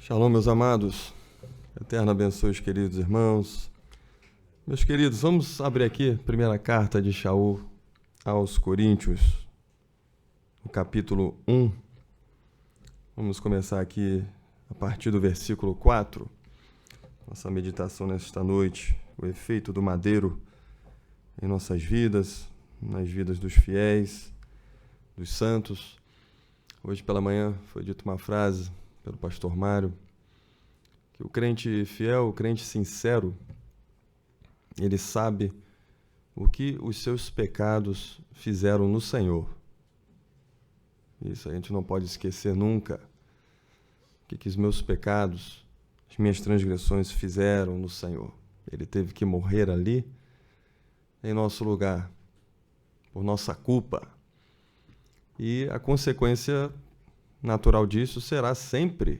Shalom, meus amados. Eterno abençoe os queridos irmãos. Meus queridos, vamos abrir aqui a primeira carta de Shaul aos Coríntios, no capítulo 1. Vamos começar aqui a partir do versículo 4. Nossa meditação nesta noite, o efeito do madeiro em nossas vidas, nas vidas dos fiéis, dos santos. Hoje pela manhã foi dita uma frase pelo pastor Mário, que o crente fiel, o crente sincero, ele sabe o que os seus pecados fizeram no Senhor. Isso a gente não pode esquecer nunca. O que os meus pecados, as minhas transgressões fizeram no Senhor. Ele teve que morrer ali, em nosso lugar, por nossa culpa. E a consequência natural disso será sempre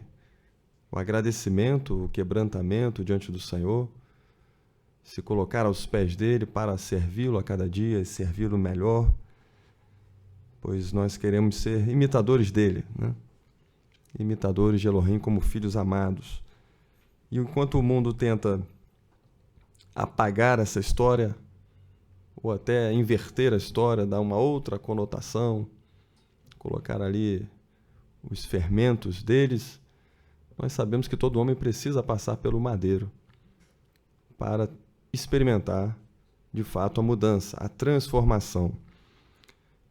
o agradecimento, o quebrantamento diante do Senhor, se colocar aos pés dele para servi-lo a cada dia e servi-lo melhor, pois nós queremos ser imitadores dele, né? Imitadores de Elohim como filhos amados. E enquanto o mundo tenta apagar essa história, ou até inverter a história, dar uma outra conotação, colocar ali os fermentos deles, nós sabemos que todo homem precisa passar pelo madeiro para experimentar, de fato, a mudança, a transformação.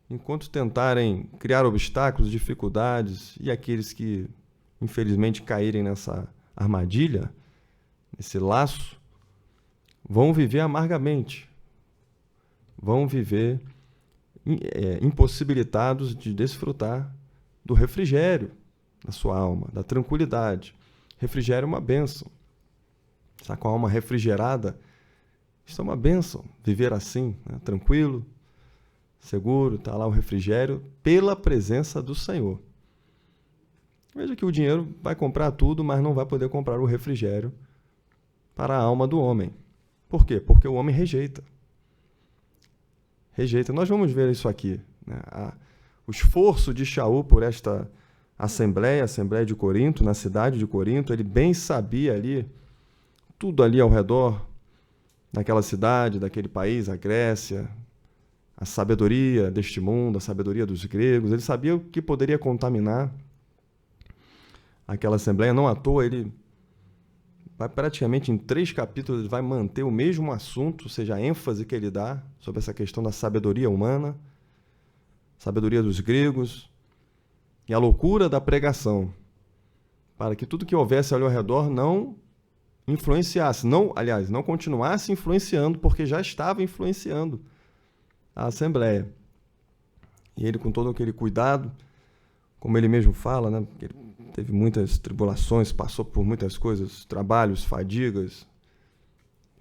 Enquanto tentarem criar obstáculos, dificuldades, e aqueles que, infelizmente, caírem nessa armadilha, nesse laço, vão viver amargamente, vão viver impossibilitados de desfrutar do refrigério da sua alma, da tranquilidade. Refrigério é uma bênção. Estar com a alma refrigerada, isso é uma bênção. Viver assim, né? Tranquilo, seguro, está lá o refrigério pela presença do Senhor. Veja que o dinheiro vai comprar tudo, mas não vai poder comprar o refrigério para a alma do homem. Por quê? Porque o homem rejeita. Rejeita. Nós vamos ver isso aqui, né? O esforço de Shaul por esta Assembleia de Corinto, na cidade de Corinto, ele bem sabia ali, tudo ali ao redor daquela cidade, daquele país, a Grécia, a sabedoria deste mundo, a sabedoria dos gregos, ele sabia o que poderia contaminar aquela Assembleia. Não à toa, ele vai praticamente em 3 capítulos, ele vai manter o mesmo assunto, ou seja, a ênfase que ele dá sobre essa questão da sabedoria humana, sabedoria dos gregos, e a loucura da pregação, para que tudo que houvesse ali ao redor não influenciasse, não continuasse influenciando, porque já estava influenciando a Assembleia. E ele, com todo aquele cuidado, como ele mesmo fala, né, ele teve muitas tribulações, passou por muitas coisas, trabalhos, fadigas,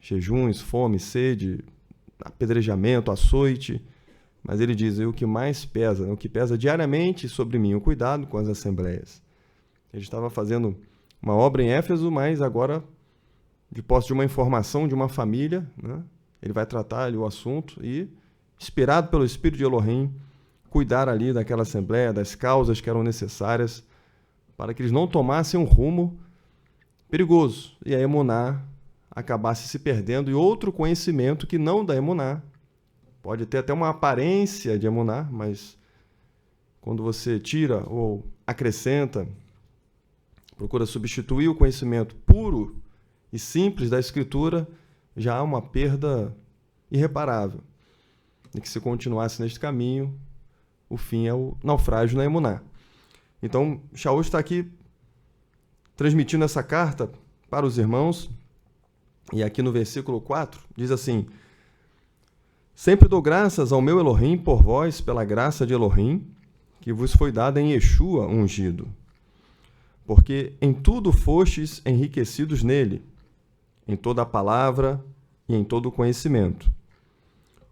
jejuns, fome, sede, apedrejamento, açoite. Mas ele diz, o que mais pesa, o que pesa diariamente sobre mim, o cuidado com as assembleias. Ele estava fazendo uma obra em Éfeso, mas agora, de posse de uma informação de uma família, né, ele vai tratar ali o assunto e, inspirado pelo Espírito de Elohim, cuidar ali daquela assembleia, das causas que eram necessárias, para que eles não tomassem um rumo perigoso e a emuná acabasse se perdendo, e outro conhecimento que não da emuná. Pode ter até uma aparência de emuná, mas quando você tira ou acrescenta, procura substituir o conhecimento puro e simples da Escritura, já há uma perda irreparável. E que se continuasse neste caminho, o fim é o naufrágio na emuná. Então, Shaul está aqui transmitindo essa carta para os irmãos, e aqui no versículo 4 diz assim: sempre dou graças ao meu Elohim por vós, pela graça de Elohim, que vos foi dada em Yeshua ungido. Porque em tudo fostes enriquecidos nele, em toda a palavra e em todo o conhecimento.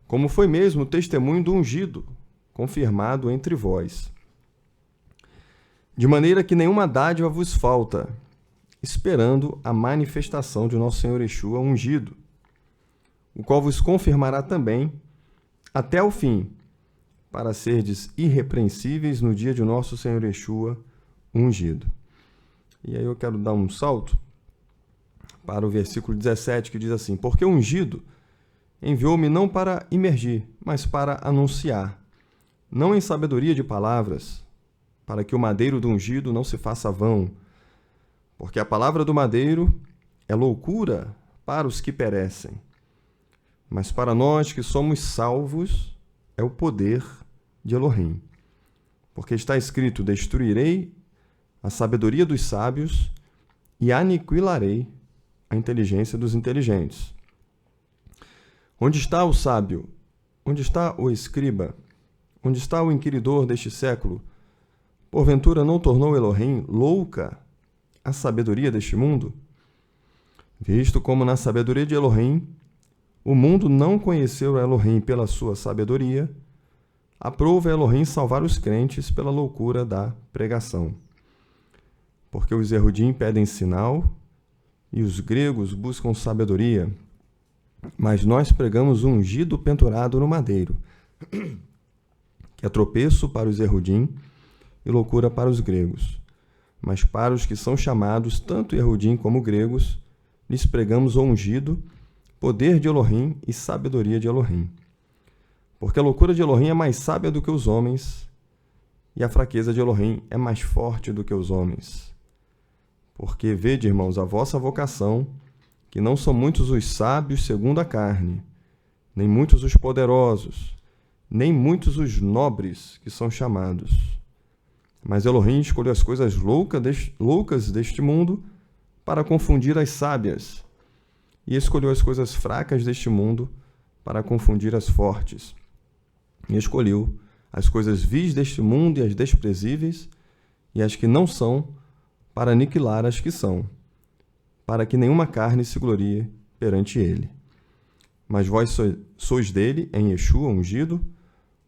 Como foi mesmo o testemunho do ungido, confirmado entre vós. De maneira que nenhuma dádiva vos falta, esperando a manifestação de nosso Senhor Yeshua ungido, o qual vos confirmará também até o fim, para serdes irrepreensíveis no dia de nosso Senhor Yeshua ungido. E aí eu quero dar um salto para o versículo 17, que diz assim: porque o ungido enviou-me não para imergir, mas para anunciar, não em sabedoria de palavras, para que o madeiro do ungido não se faça vão. Porque a palavra do madeiro é loucura para os que perecem, mas para nós que somos salvos é o poder de Elohim. Porque está escrito: destruirei a sabedoria dos sábios e aniquilarei a inteligência dos inteligentes. Onde está o sábio? Onde está o escriba? Onde está o inquiridor deste século? Porventura não tornou Elohim louca a sabedoria deste mundo? Visto como na sabedoria de Elohim o mundo não conheceu Elohim pela sua sabedoria, aprova Elohim salvar os crentes pela loucura da pregação. Porque os Erudim pedem sinal e os gregos buscam sabedoria, mas nós pregamos um ungido pendurado no madeiro, que é tropeço para os Erudim e loucura para os gregos. Mas para os que são chamados, tanto Erudim como gregos, lhes pregamos o ungido, poder de Elohim e sabedoria de Elohim. Porque a loucura de Elohim é mais sábia do que os homens, e a fraqueza de Elohim é mais forte do que os homens. Porque, vede, irmãos, a vossa vocação, que não são muitos os sábios segundo a carne, nem muitos os poderosos, nem muitos os nobres que são chamados. Mas Elohim escolheu as coisas loucas deste mundo para confundir as sábias, e escolheu as coisas fracas deste mundo para confundir as fortes. E escolheu as coisas vis deste mundo e as desprezíveis, e as que não são, para aniquilar as que são, para que nenhuma carne se glorie perante ele. Mas vós sois dele, em Yeshua ungido,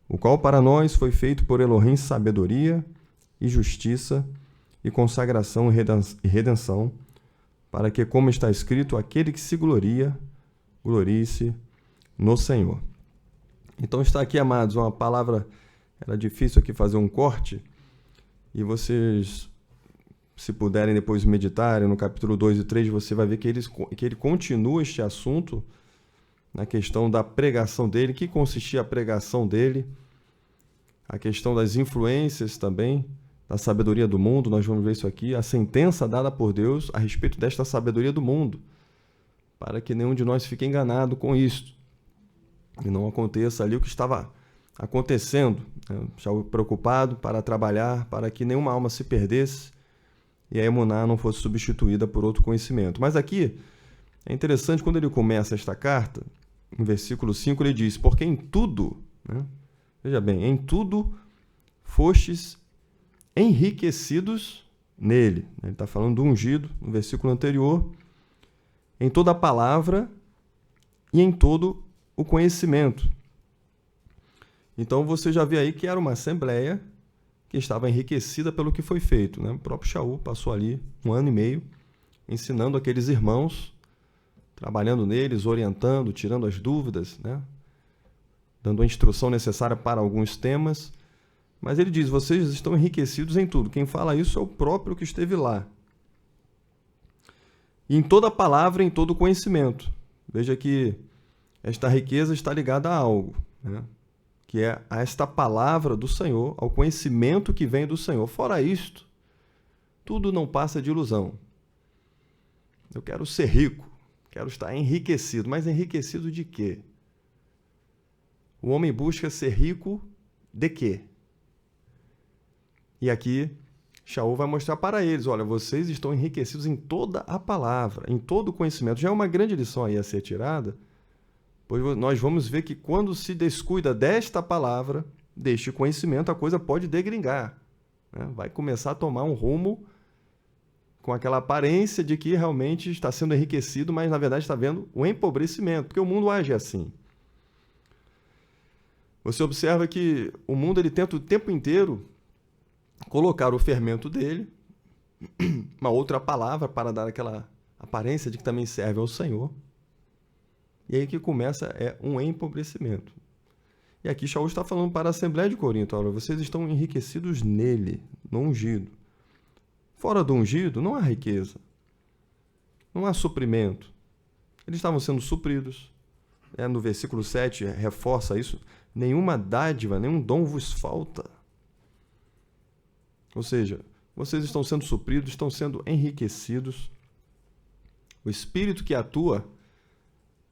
o qual para nós foi feito por Elohim sabedoria e justiça e consagração e redenção, para que, como está escrito, aquele que se gloria, glorie-se no Senhor. Então está aqui, amados, uma palavra, era difícil aqui fazer um corte, e vocês, se puderem depois meditarem no capítulo 2 e 3, você vai ver que ele continua este assunto na questão da pregação dele, que consistia a pregação dele, a questão das influências também, da sabedoria do mundo, nós vamos ver isso aqui, a sentença dada por Deus a respeito desta sabedoria do mundo, para que nenhum de nós fique enganado com isto, e não aconteça ali o que estava acontecendo, né? Já preocupado para trabalhar, para que nenhuma alma se perdesse e a emuná não fosse substituída por outro conhecimento. Mas aqui é interessante, quando ele começa esta carta, no versículo 5 ele diz: porque em tudo, né? Veja bem, em tudo fostes enriquecidos nele. Ele está falando do ungido, no versículo anterior, em toda a palavra e em todo o conhecimento. Então você já vê aí que era uma assembleia que estava enriquecida pelo que foi feito, né? O próprio Shaul passou ali 1 ano e meio ensinando aqueles irmãos, trabalhando neles, orientando, tirando as dúvidas, né? Dando a instrução necessária para alguns temas. Mas ele diz: vocês estão enriquecidos em tudo. Quem fala isso é o próprio que esteve lá. E em toda a palavra, em todo o conhecimento. Veja que esta riqueza está ligada a algo, né? Que é a esta palavra do Senhor, ao conhecimento que vem do Senhor. Fora isto, tudo não passa de ilusão. Eu quero ser rico, quero estar enriquecido. Mas enriquecido de quê? O homem busca ser rico de quê? E aqui, Shaul vai mostrar para eles: olha, vocês estão enriquecidos em toda a palavra, em todo o conhecimento. Já é uma grande lição aí a ser tirada, pois nós vamos ver que quando se descuida desta palavra, deste conhecimento, a coisa pode degringar, né? Vai começar a tomar um rumo com aquela aparência de que realmente está sendo enriquecido, mas na verdade está vendo o empobrecimento, porque o mundo age assim. Você observa que o mundo ele tenta o tempo inteiro colocar o fermento dele, uma outra palavra para dar aquela aparência de que também serve ao Senhor. E aí que começa um empobrecimento. E aqui Shaul está falando para a Assembleia de Corinto: olha, vocês estão enriquecidos nele, no ungido. Fora do ungido, não há riqueza, não há suprimento. Eles estavam sendo supridos. No versículo 7 reforça isso. Nenhuma dádiva, nenhum dom vos falta. Ou seja, vocês estão sendo supridos, estão sendo enriquecidos. O Espírito que atua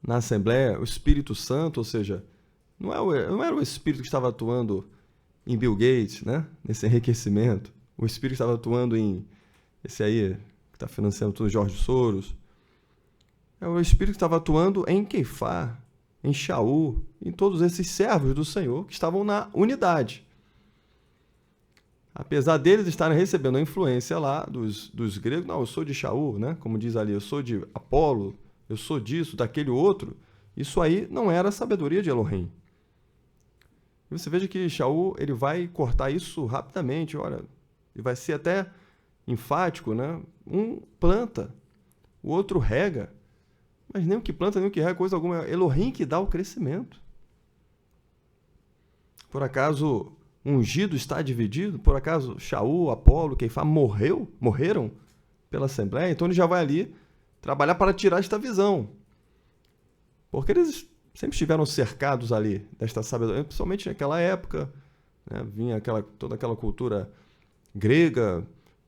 na Assembleia, o Espírito Santo, ou seja, não era o Espírito que estava atuando em Bill Gates, né? Nesse enriquecimento. O Espírito estava atuando em esse aí, que está financiando tudo, Jorge Soros. É o Espírito que estava atuando em Queifá, em Shaul, em todos esses servos do Senhor que estavam na unidade. Apesar deles estarem recebendo a influência lá dos gregos, não, eu sou de Shaul, né? Como diz ali, eu sou de Apolo, eu sou disso, daquele outro. Isso aí não era a sabedoria de Elohim. E você veja que Shaul, ele vai cortar isso rapidamente, olha, e vai ser até enfático, né? Um planta, o outro rega, mas nem o que planta, nem o que rega, coisa alguma, é Elohim que dá o crescimento. Por acaso ungido está dividido? Por acaso Shaul, Apolo, Queifá morreram pela Assembleia? Então ele já vai ali trabalhar para tirar esta visão. Porque eles sempre estiveram cercados ali desta sabedoria, principalmente naquela época, né? Vinha toda aquela cultura grega,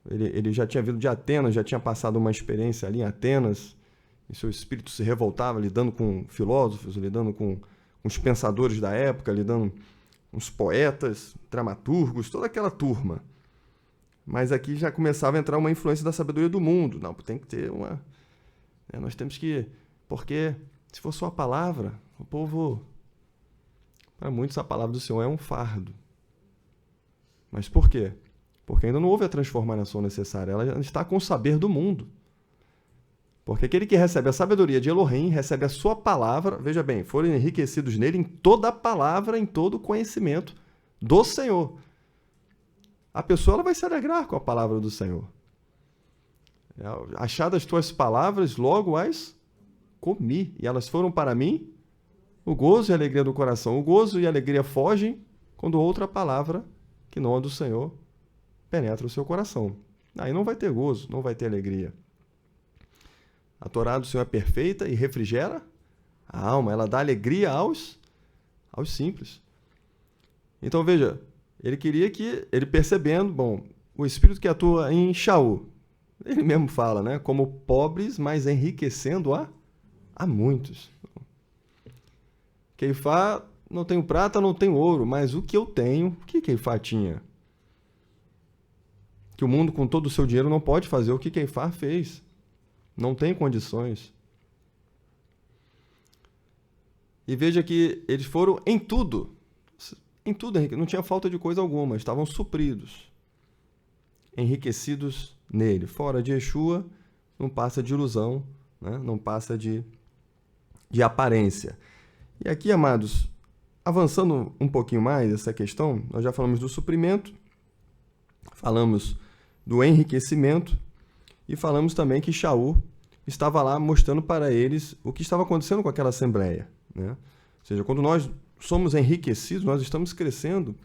ele já tinha vindo de Atenas, já tinha passado uma experiência ali em Atenas, e seu espírito se revoltava, lidando com filósofos, lidando com os pensadores da época, lidando com os poetas, dramaturgos, toda aquela turma. Mas aqui já começava a entrar uma influência da sabedoria do mundo. Não, tem que ter uma... nós temos que... Porque se for só a palavra, o povo... Para muitos a palavra do Senhor é um fardo. Mas por quê? Porque ainda não houve a transformação necessária. Ela está com o saber do mundo. Porque aquele que recebe a sabedoria de Elohim, recebe a sua palavra, veja bem, foram enriquecidos nele em toda a palavra, em todo o conhecimento do Senhor. A pessoa ela vai se alegrar com a palavra do Senhor. Achadas tuas palavras, logo as comi, e elas foram para mim o gozo e a alegria do coração. O gozo e a alegria fogem quando outra palavra, que não é do Senhor, penetra o seu coração. Aí não vai ter gozo, não vai ter alegria. A Torá do Senhor é perfeita e refrigera a alma. Ela dá alegria aos simples. Então, veja, ele queria que, ele percebendo, bom, o Espírito que atua em Shaul, ele mesmo fala, né? Como pobres, mas enriquecendo a muitos. Queifá, não tenho prata, não tenho ouro, mas o que eu tenho, o que Queifá tinha? Que o mundo, com todo o seu dinheiro, não pode fazer o que Queifá fez. Não tem condições. E veja que eles foram em tudo, Henrique, não tinha falta de coisa alguma, estavam supridos, enriquecidos nele. Fora de Yeshua, não passa de ilusão, né? Não passa de aparência. E aqui, amados, avançando um pouquinho mais essa questão, nós já falamos do suprimento, falamos do enriquecimento, e falamos também que Shaul estava lá mostrando para eles o que estava acontecendo com aquela assembleia, né? Ou seja, quando nós somos enriquecidos, nós estamos crescendo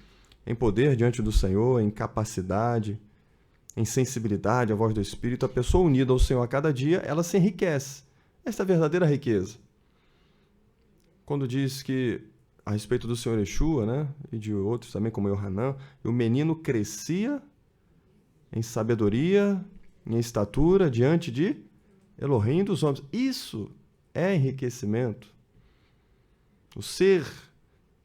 em poder diante do Senhor, em capacidade, em sensibilidade à voz do Espírito. A pessoa unida ao Senhor a cada dia, ela se enriquece. Esta é a verdadeira riqueza. Quando diz que, a respeito do Senhor Yeshua, né, e de outros também, como Yohanan, o menino crescia em sabedoria, em estatura, diante de Elohim dos homens. Isso é enriquecimento. O ser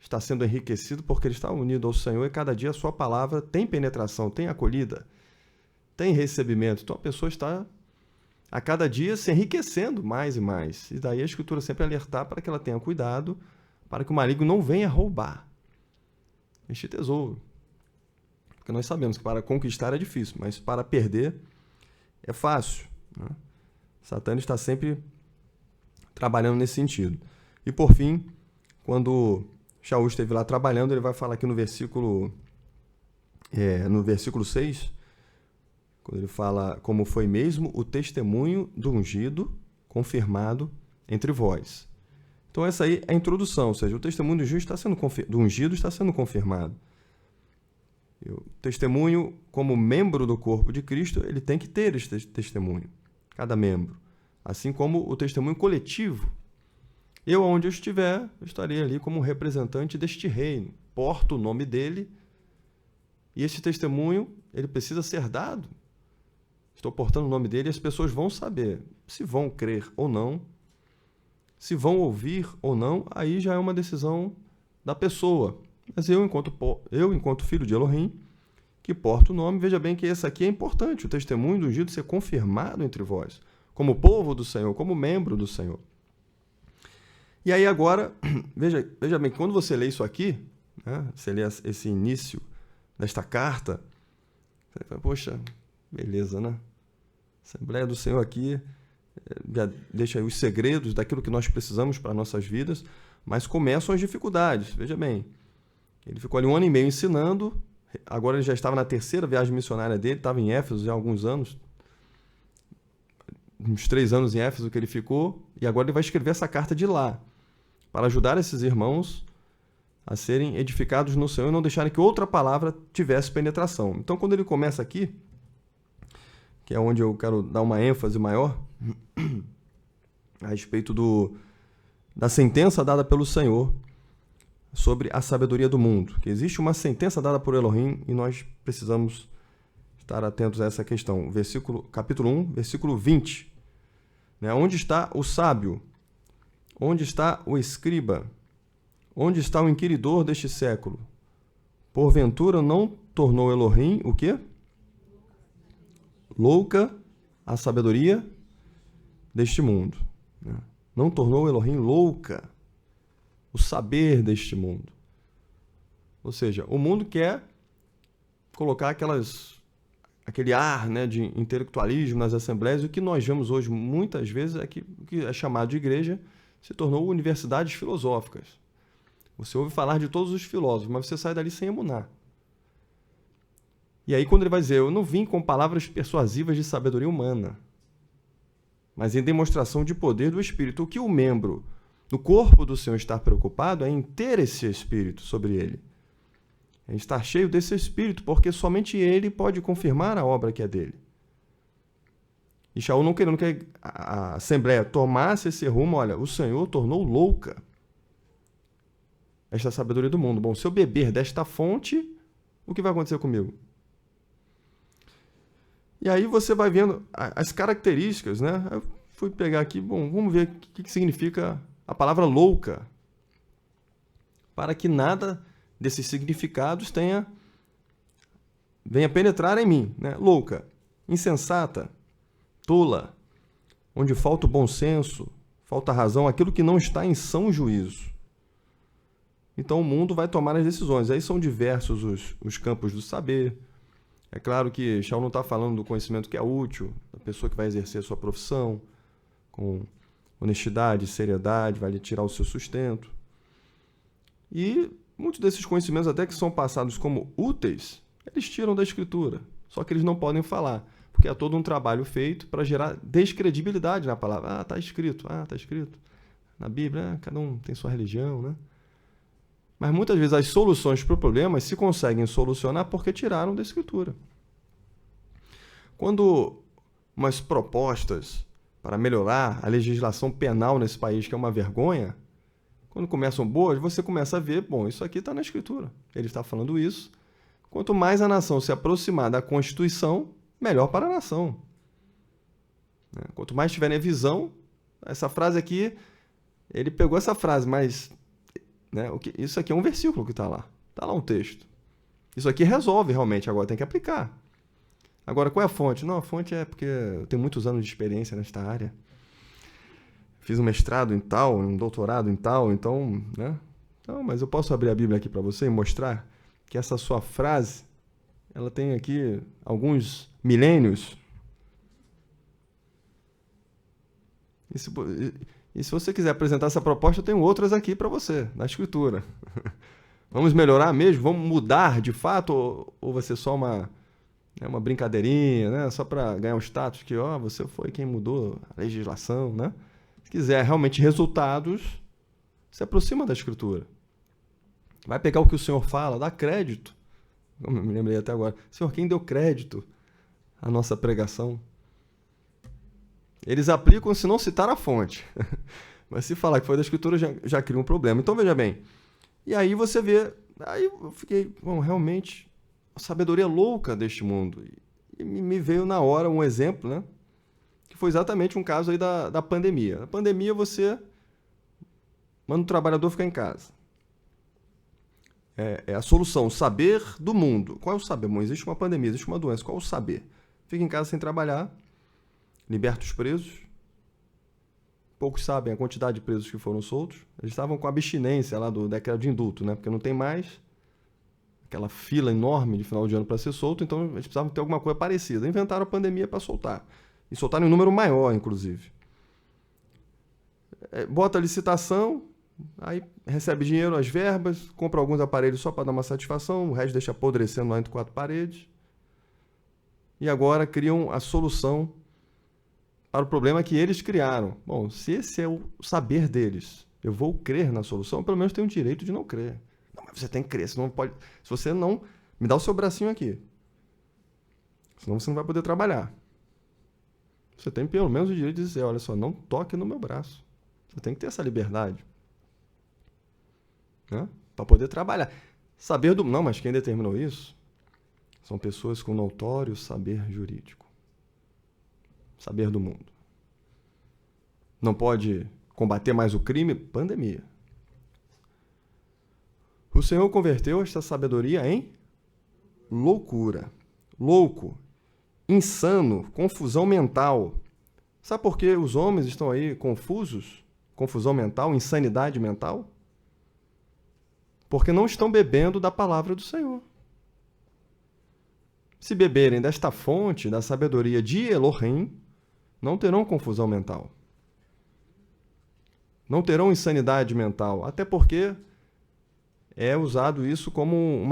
está sendo enriquecido porque ele está unido ao Senhor e cada dia a sua palavra tem penetração, tem acolhida, tem recebimento. Então a pessoa está a cada dia se enriquecendo mais e mais. E daí a Escritura sempre alertar para que ela tenha cuidado, para que o maligno não venha roubar este tesouro. Porque nós sabemos que para conquistar é difícil, mas para perder é fácil, né? Satã está sempre trabalhando nesse sentido. E por fim, quando Shaul esteve lá trabalhando, ele vai falar aqui no versículo 6, quando ele fala como foi mesmo o testemunho do ungido confirmado entre vós. Então essa aí é a introdução, ou seja, o testemunho do ungido está sendo confirmado. O testemunho, como membro do corpo de Cristo, ele tem que ter esse testemunho, cada membro. Assim como o testemunho coletivo. Eu, onde eu estiver, eu estarei ali como representante deste reino. Porto o nome dele e esse testemunho, ele precisa ser dado. Estou portando o nome dele e as pessoas vão saber se vão crer ou não, se vão ouvir ou não, aí já é uma decisão da pessoa. Mas eu, enquanto filho de Elohim, que porto o nome, veja bem que esse aqui é importante, o testemunho do ungido ser confirmado entre vós, como povo do Senhor, como membro do Senhor. E aí agora, veja bem, quando você lê isso aqui, né, você lê esse início desta carta, você fala, poxa, beleza, né? Assembleia do Senhor aqui já deixa aí os segredos daquilo que nós precisamos para nossas vidas, mas começam as dificuldades, veja bem. Ele ficou ali 1 ano e meio ensinando, agora ele já estava na 3ª viagem missionária dele, estava em Éfeso já há alguns anos, uns 3 anos em Éfeso que ele ficou, e agora ele vai escrever essa carta de lá, para ajudar esses irmãos a serem edificados no Senhor e não deixarem que outra palavra tivesse penetração. Então, quando ele começa aqui, que é onde eu quero dar uma ênfase maior, a respeito da sentença dada pelo Senhor sobre a sabedoria do mundo. Que existe uma sentença dada por Elohim e nós precisamos estar atentos a essa questão. Capítulo 1, versículo 20. Né? Onde está o sábio? Onde está o escriba? Onde está o inquiridor deste século? Porventura não tornou Elohim o quê? Louca a sabedoria deste mundo. Né? Não tornou Elohim louca o saber deste mundo. Ou seja, o mundo quer colocar aquele ar, né, de intelectualismo nas assembleias, e o que nós vemos hoje muitas vezes é que o que é chamado de igreja se tornou universidades filosóficas. Você ouve falar de todos os filósofos, mas você sai dali sem emuná. E aí quando ele vai dizer, eu não vim com palavras persuasivas de sabedoria humana, mas em demonstração de poder do Espírito. O que o membro do corpo do Senhor está preocupado é em ter esse Espírito sobre ele. É estar cheio desse Espírito, porque somente ele pode confirmar a obra que é dele. E Shaul não querendo que a Assembleia tomasse esse rumo, olha, o Senhor tornou louca esta sabedoria do mundo. Bom, se eu beber desta fonte, o que vai acontecer comigo? E aí você vai vendo as características, né? Eu fui pegar aqui, bom, vamos ver o que significa a palavra louca, para que nada desses significados venha penetrar em mim, né? Louca, insensata, tola, onde falta o bom senso, falta a razão, aquilo que não está em são juízo. Então o mundo vai tomar as decisões. Aí são diversos os campos do saber. É claro que Shaul não está falando do conhecimento que é útil, da pessoa que vai exercer a sua profissão com honestidade, seriedade, vai lhe tirar o seu sustento. E muitos desses conhecimentos, até que são passados como úteis, eles tiram da Escritura. Só que eles não podem falar, porque é todo um trabalho feito para gerar descredibilidade na palavra. Ah, está escrito. Na Bíblia, cada um tem sua religião, né? Mas muitas vezes as soluções para o problema se conseguem solucionar porque tiraram da Escritura. Quando umas propostas para melhorar a legislação penal nesse país, que é uma vergonha, quando começam boas, você começa a ver, bom, isso aqui está na Escritura. Ele está falando isso. Quanto mais a nação se aproximar da Constituição, melhor para a nação. Quanto mais tiverem a visão, essa frase aqui, ele pegou essa frase, mas né, isso aqui é um versículo que está lá. Está lá um texto. Isso aqui resolve realmente, agora tem que aplicar. Agora, qual é a fonte? Não, a fonte é porque eu tenho muitos anos de experiência nesta área. Fiz um mestrado em tal, um doutorado em tal, então, né? Não, mas eu posso abrir a Bíblia aqui para você e mostrar que essa sua frase, ela tem aqui alguns milênios. E se você quiser apresentar essa proposta, eu tenho outras aqui para você, na Escritura. Vamos melhorar mesmo? Vamos mudar de fato? Ou vai ser só uma brincadeirinha, né? Só para ganhar um status que você foi quem mudou a legislação, né? Se quiser realmente resultados, se aproxima da Escritura. Vai pegar o que o Senhor fala, dá crédito. Eu me lembrei até agora. Senhor, quem deu crédito à nossa pregação? Eles aplicam se não citar a fonte. Mas se falar que foi da Escritura, já cria um problema. Então, veja bem. E aí você vê... Aí eu fiquei, bom, realmente, a sabedoria louca deste mundo. E me veio na hora um exemplo, né? Que foi exatamente um caso aí da pandemia. Na pandemia, você manda o trabalhador ficar em casa. É a solução, o saber do mundo. Qual é o saber? Bom, existe uma pandemia, existe uma doença. Qual é o saber? Fica em casa sem trabalhar, liberta os presos. Poucos sabem a quantidade de presos que foram soltos. Eles estavam com a abstinência lá do decreto de indulto, né? Porque não tem mais aquela fila enorme de final de ano para ser solto, então eles precisavam ter alguma coisa parecida. Inventaram a pandemia para soltar. E soltaram em um número maior, inclusive. Bota a licitação, aí recebe dinheiro, as verbas, compra alguns aparelhos só para dar uma satisfação, o resto deixa apodrecendo lá entre quatro paredes. E agora criam a solução para o problema que eles criaram. Bom, se esse é o saber deles, eu vou crer na solução, pelo menos tenho o direito de não crer. Não, mas você tem que crer, você não pode... Se você não... Me dá o seu bracinho aqui. Senão você não vai poder trabalhar. Você tem pelo menos o direito de dizer, olha só, não toque no meu braço. Você tem que ter essa liberdade. Né? Para poder trabalhar. Saber do... Não, mas quem determinou isso são pessoas com notório saber jurídico. Saber do mundo. Não pode combater mais o crime? Pandemia. O Senhor converteu esta sabedoria em loucura. Louco. Insano. Confusão mental. Sabe por que os homens estão aí confusos? Confusão mental, insanidade mental? Porque não estão bebendo da palavra do Senhor. Se beberem desta fonte, da sabedoria de Elohim, não terão confusão mental. Não terão insanidade mental. Até porque é usado isso como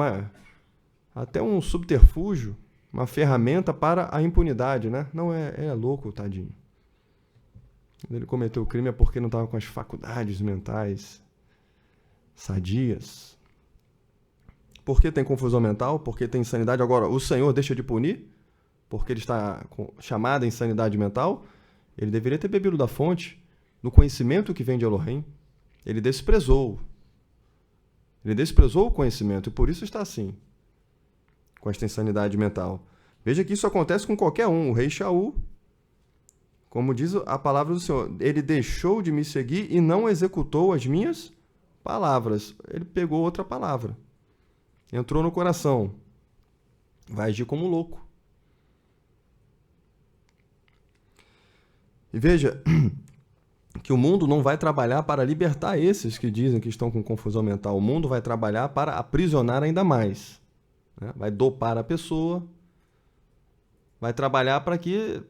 até um subterfúgio, uma ferramenta para a impunidade, né? Não é louco, tadinho. Ele cometeu o crime é porque não estava com as faculdades mentais sadias. Por que tem confusão mental? Porque tem insanidade. Agora, o Senhor deixa de punir? Porque ele está chamado a insanidade mental? Ele deveria ter bebido da fonte, do conhecimento que vem de Elohim. Ele desprezou. Ele desprezou o conhecimento e por isso está assim, com esta insanidade mental. Veja que isso acontece com qualquer um. O rei Shaul, como diz a palavra do Senhor, ele deixou de me seguir e não executou as minhas palavras. Ele pegou outra palavra. Entrou no coração. Vai agir como louco. E veja que o mundo não vai trabalhar para libertar esses que dizem que estão com confusão mental. O mundo vai trabalhar para aprisionar ainda mais. Né? Vai dopar a pessoa. Vai trabalhar para que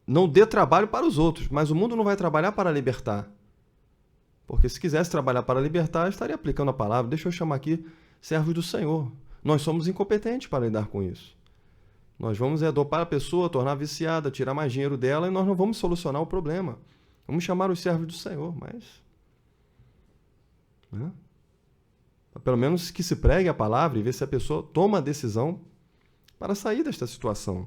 não dê trabalho para os outros. Mas o mundo não vai trabalhar para libertar. Porque se quisesse trabalhar para libertar, estaria aplicando a palavra. Deixa eu chamar aqui servos do Senhor. Nós somos incompetentes para lidar com isso. Nós vamos dopar a pessoa, tornar viciada, tirar mais dinheiro dela e nós não vamos solucionar o problema. Vamos chamar os servos do Senhor, mas... Né? Pelo menos que se pregue a palavra e ver se a pessoa toma a decisão para sair desta situação.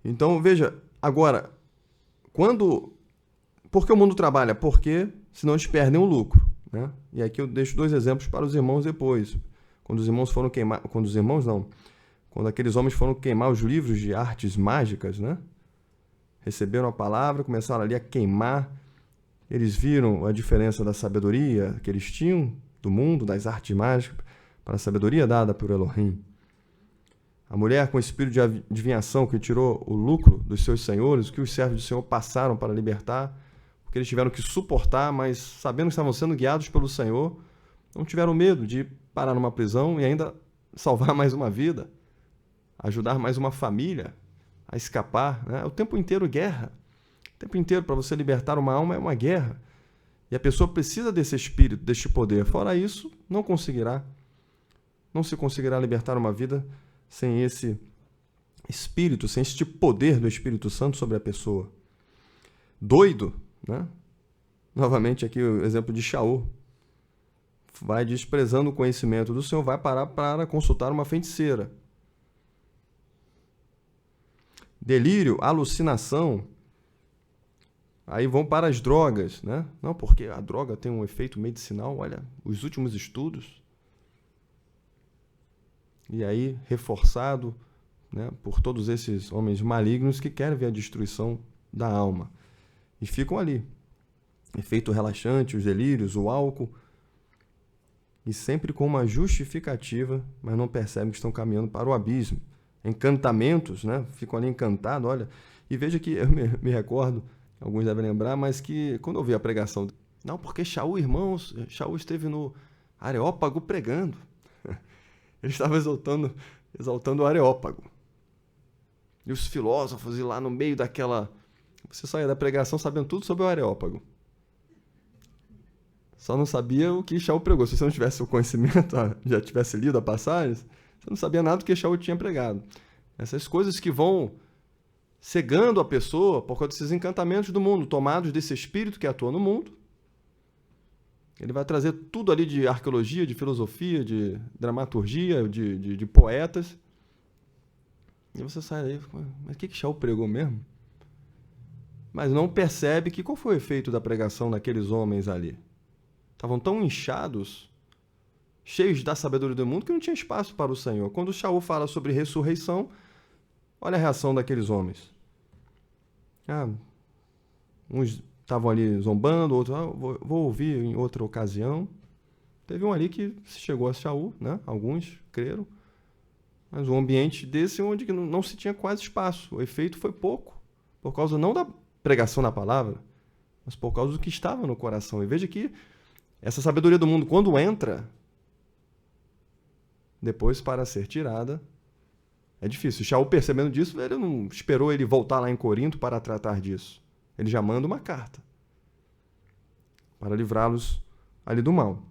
Então, veja, agora, por que o mundo trabalha? Porque senão eles perdem o lucro. Né? E aqui eu deixo 2 exemplos para os irmãos depois. Quando aqueles homens foram queimar os livros de artes mágicas, né? Receberam a palavra, começaram ali a queimar. Eles viram a diferença da sabedoria que eles tinham do mundo, das artes mágicas, para a sabedoria dada por Elohim. A mulher com espírito de adivinhação que tirou o lucro dos seus senhores, o que os servos do Senhor passaram para libertar, porque eles tiveram que suportar, mas sabendo que estavam sendo guiados pelo Senhor, não tiveram medo de parar numa prisão e ainda salvar mais uma vida, ajudar mais uma família a escapar. Né? O tempo inteiro guerra. O tempo inteiro para você libertar uma alma é uma guerra. E a pessoa precisa desse espírito, deste poder. Fora isso, não conseguirá. Não se conseguirá libertar uma vida sem esse espírito, sem este poder do Espírito Santo sobre a pessoa. Doido, né? Novamente aqui o exemplo de Shaul. vai desprezando o conhecimento do Senhor, vai parar para consultar uma feiticeira. Delírio, alucinação, aí vão para as drogas, né? Não, porque a droga tem um efeito medicinal, olha, os últimos estudos. E aí, reforçado, né, por todos esses homens malignos que querem ver a destruição da alma. E ficam ali. Efeito relaxante, os delírios, o álcool. E sempre com uma justificativa, mas não percebem que estão caminhando para o abismo. Encantamentos, né? Ficam ali encantados, olha. E veja que eu me recordo, alguns devem lembrar, mas que quando eu vi a pregação, não, porque Shaul, irmãos, Shaul esteve no Areópago pregando. Ele estava exaltando o Areópago. E os filósofos, e lá no meio daquela... Você saía da pregação sabendo tudo sobre o Areópago. Só não sabia o que Shaul pregou. Se você não tivesse o conhecimento, já tivesse lido a passagem, você não sabia nada do que Shaul tinha pregado. Essas coisas que vão cegando a pessoa por causa desses encantamentos do mundo, tomados desse espírito que atua no mundo. Ele vai trazer tudo ali de arqueologia, de filosofia, de dramaturgia, de poetas. E você sai daí, mas o que Shaul pregou mesmo? Mas não percebe que qual foi o efeito da pregação daqueles homens ali. Estavam tão inchados, cheios da sabedoria do mundo, que não tinha espaço para o Senhor. Quando o Shaul fala sobre ressurreição, olha a reação daqueles homens. Uns estavam ali zombando, outros, vou ouvir em outra ocasião. Teve um ali que chegou a Shaul, né? Alguns creram, mas um ambiente desse onde não se tinha quase espaço. O efeito foi pouco, por causa não da pregação da palavra, mas por causa do que estava no coração. E veja que essa sabedoria do mundo, quando entra, depois para ser tirada, é difícil. Shaul, percebendo disso, ele não esperou ele voltar lá em Corinto para tratar disso. Ele já manda uma carta para livrá-los ali do mal.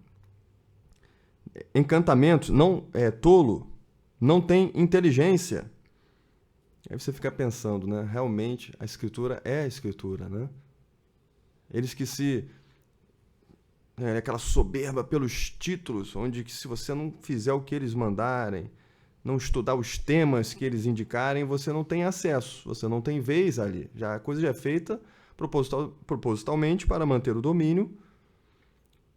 Encantamento, não é tolo, não tem inteligência. Aí você fica pensando, né? Realmente, a Escritura é a Escritura, né? Eles que aquela soberba pelos títulos, onde que se você não fizer o que eles mandarem, não estudar os temas que eles indicarem, você não tem acesso, você não tem vez ali. A coisa já é feita propositalmente para manter o domínio,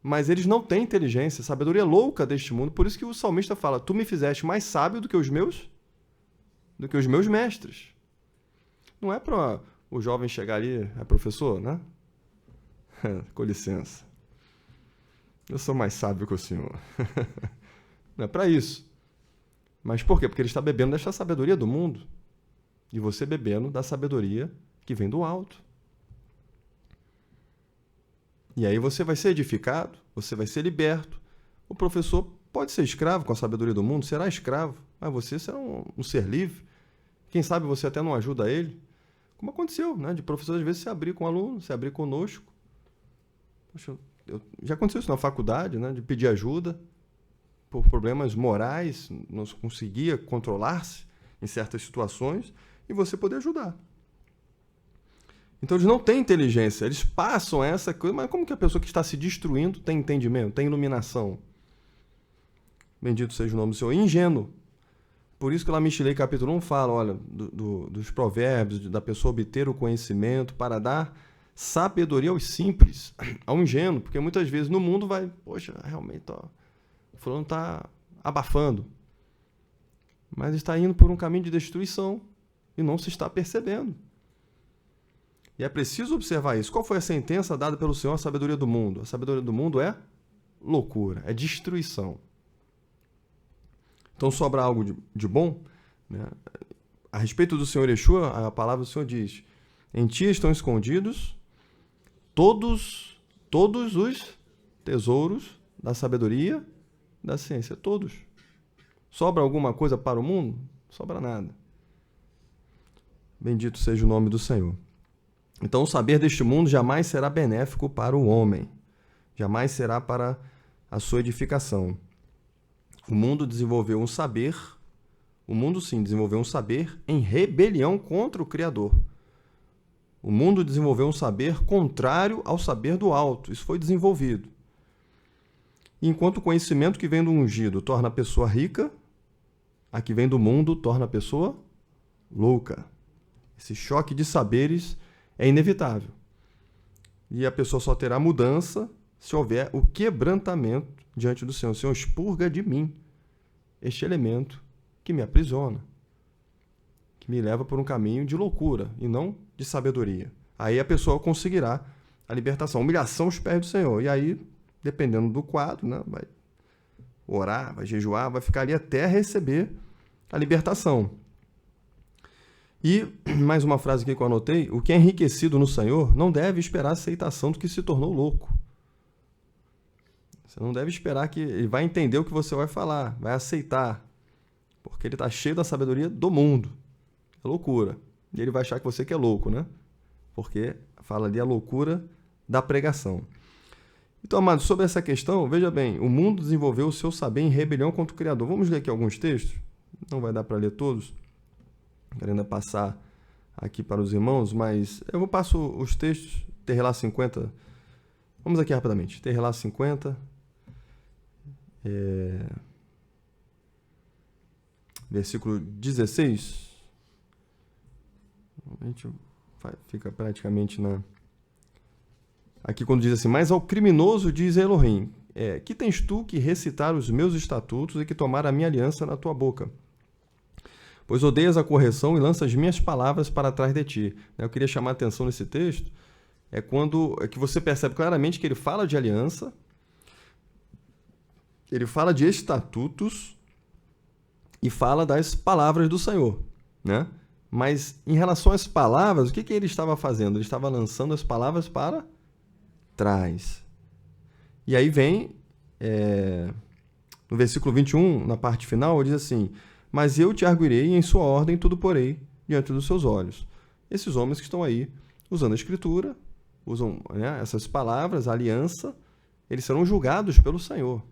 mas eles não têm inteligência, sabedoria louca deste mundo. Por isso que o salmista fala, tu me fizeste mais sábio do que os meus mestres. Não é para o jovem chegar ali, professor, né? Com licença. Eu sou mais sábio que o senhor. Não é para isso. Mas por quê? Porque ele está bebendo desta sabedoria do mundo. E você bebendo da sabedoria que vem do alto. E aí você vai ser edificado, você vai ser liberto. O professor pode ser escravo com a sabedoria do mundo, será escravo, mas você será um ser livre. Quem sabe você até não ajuda ele. Como aconteceu, né? De professor às vezes se abrir com o aluno, se abrir conosco. Poxa, já aconteceu isso na faculdade, né? De pedir ajuda por problemas morais, não conseguia controlar-se em certas situações, e você poder ajudar. Então eles não têm inteligência, eles passam essa coisa, mas como que a pessoa que está se destruindo tem entendimento, tem iluminação? Bendito seja o nome do Senhor. Ingênuo. Por isso que lá Michelei capítulo 1 fala, olha, dos provérbios, da pessoa obter o conhecimento para dar sabedoria aos simples, ao ingênuo, porque muitas vezes no mundo vai, poxa, realmente, ó, o fulano está abafando, mas está indo por um caminho de destruição e não se está percebendo. E é preciso observar isso. Qual foi a sentença dada pelo Senhor à sabedoria do mundo? A sabedoria do mundo é loucura, é destruição. Então sobra algo de bom, né? A respeito do Senhor Yeshua, a palavra do Senhor diz, em ti estão escondidos todos os tesouros da sabedoria, da ciência, todos. Sobra alguma coisa para o mundo? Sobra nada. Bendito seja o nome do Senhor. Então, o saber deste mundo jamais será benéfico para o homem, jamais será para a sua edificação. O mundo desenvolveu um saber, o mundo sim desenvolveu um saber em rebelião contra o Criador. O mundo desenvolveu um saber contrário ao saber do alto, isso foi desenvolvido. Enquanto o conhecimento que vem do ungido torna a pessoa rica, a que vem do mundo torna a pessoa louca. Esse choque de saberes é inevitável. E a pessoa só terá mudança se houver o quebrantamento diante do Senhor. O Senhor expurga de mim este elemento que me aprisiona, que me leva por um caminho de loucura e não de sabedoria. Aí a pessoa conseguirá a libertação, a humilhação aos pés do Senhor. E aí, dependendo do quadro, né, vai orar, vai jejuar, vai ficar ali até receber a libertação. E, mais uma frase aqui que eu anotei, o que é enriquecido no Senhor não deve esperar a aceitação do que se tornou louco. Você não deve esperar que ele vai entender o que você vai falar, vai aceitar, porque ele está cheio da sabedoria do mundo. É loucura. E ele vai achar que você que é louco, né? Porque fala ali a loucura da pregação. Então, amados, sobre essa questão, veja bem, o mundo desenvolveu o seu saber em rebelião contra o Criador. Vamos ler aqui alguns textos? Não vai dar para ler todos. Quero ainda passar aqui para os irmãos, mas eu passo os textos, Terrelá 50. Vamos aqui rapidamente. Terrelá 50. Versículo 16. Fica praticamente aqui quando diz assim, mas ao criminoso diz Elohim, que tens tu que recitar os meus estatutos e que tomar a minha aliança na tua boca? Pois odeias a correção e lanças minhas palavras para trás de ti. Eu queria chamar a atenção nesse texto, que você percebe claramente que ele fala de aliança, ele fala de estatutos e fala das palavras do Senhor, né? Mas em relação às palavras, o que ele estava fazendo? Ele estava lançando as palavras para trás. E aí vem, no versículo 21, na parte final, ele diz assim, mas eu te arguirei e em sua ordem tudo porei diante dos seus olhos. Esses homens que estão aí usando a Escritura, usam, né, essas palavras, a aliança, eles serão julgados pelo Senhor.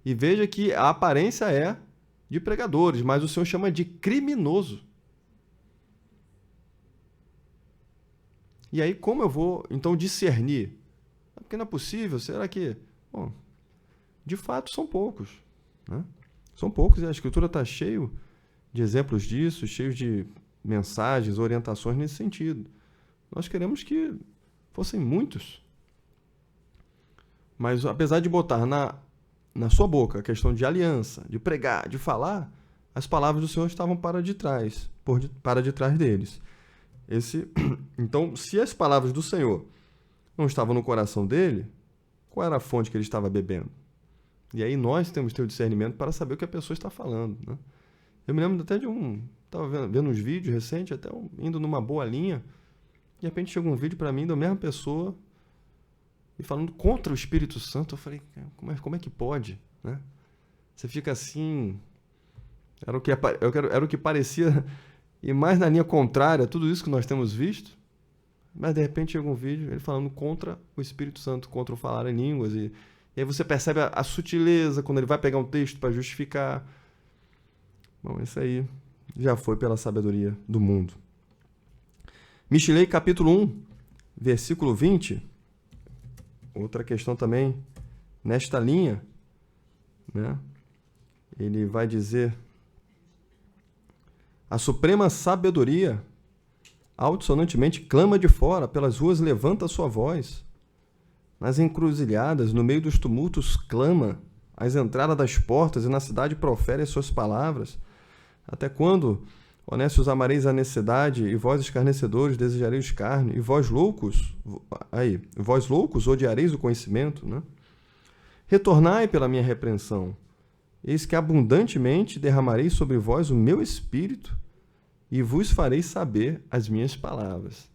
E veja que a aparência é de pregadores, mas o Senhor chama de criminoso. E aí, como eu vou, então, discernir? Porque não é possível, será que... Bom, de fato, são poucos, né? São poucos, e a Escritura está cheio de exemplos disso, cheio de mensagens, orientações nesse sentido. Nós queremos que fossem muitos. Mas, apesar de botar na sua boca a questão de aliança, de pregar, de falar, as palavras do Senhor estavam para de trás deles. Então, se as palavras do Senhor não estavam no coração dele, qual era a fonte que ele estava bebendo? E aí nós temos que ter o discernimento para saber o que a pessoa está falando, né? Eu me lembro até estava vendo uns vídeos recentes, até indo numa boa linha, de repente chegou um vídeo para mim da mesma pessoa e falando contra o Espírito Santo. Eu falei, como é que pode, né? Você fica assim, era o que parecia... E mais na linha contrária, tudo isso que nós temos visto, mas de repente chega um vídeo ele falando contra o Espírito Santo, contra o falar em línguas. E aí você percebe a sutileza quando ele vai pegar um texto para justificar. Bom, isso aí já foi pela sabedoria do mundo. Michelei, capítulo 1, versículo 20. Outra questão também nesta linha, né? Ele vai dizer... A suprema sabedoria altissonantemente clama de fora, pelas ruas levanta sua voz. Nas encruzilhadas, no meio dos tumultos, clama. Às entradas das portas e na cidade profere as suas palavras. Até quando, honestos, amareis a necessidade, e vós, escarnecedores, desejareis carne, e vós loucos odiareis o conhecimento, né? Retornai pela minha repreensão. Eis que abundantemente derramarei sobre vós o meu espírito e vos farei saber as minhas palavras.